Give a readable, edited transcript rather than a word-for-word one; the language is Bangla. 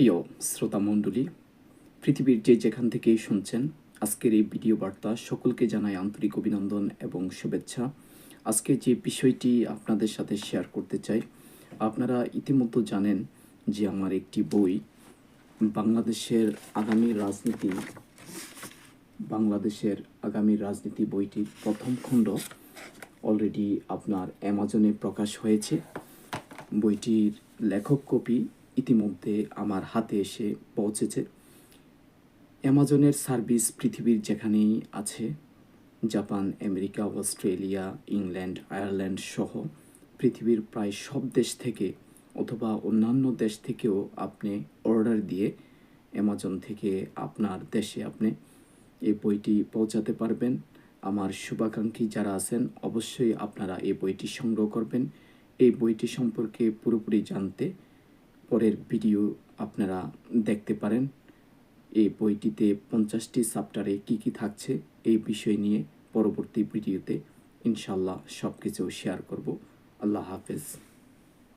প্রিয় শ্রোতামণ্ডলী, পৃথিবীর যে যেখান থেকেই শুনছেন আজকের এই ভিডিও বার্তা সকলকে জানাই আন্তরিক অভিনন্দন এবং শুভেচ্ছা। আজকে যে বিষয়টি আপনাদের সাথে শেয়ার করতে চাই, আপনারা ইতিমধ্যে জানেন যে আমার একটি বই বাংলাদেশের আগামী রাজনীতি বইটির প্রথম খণ্ড অলরেডি আপনার অ্যামাজনে প্রকাশ হয়েছে। বইটির লেখক কপি ইতিমধ্যে আমার হাতে এসে পৌঁছেছে। অ্যামাজনের সার্ভিস পৃথিবীর যেখানেই আছে, Japan, America, Australia, England, Ireland সহ পৃথিবীর প্রায় সব দেশ থেকে অথবা অন্যান্য দেশ থেকেও আপনি অর্ডার দিয়ে অ্যামাজন থেকে আপনার দেশে আপনি এই বইটি পৌঁছাতে পারবেন। আমার শুভাকাঙ্ক্ষী যারা আছেন অবশ্যই আপনারা এই বইটি সংগ্রহ করবেন। এই বইটি সম্পর্কে পুরোপুরি জানতে পরের ভিডিও আপনারা দেখতে পারেন। এই বইটিতে 50টি চ্যাপ্টারে কী থাকছে এই বিষয় নিয়ে পরবর্তী ভিডিওতে ইনশাল্লাহ সব কিছু শেয়ার করব। আল্লাহ হাফেজ।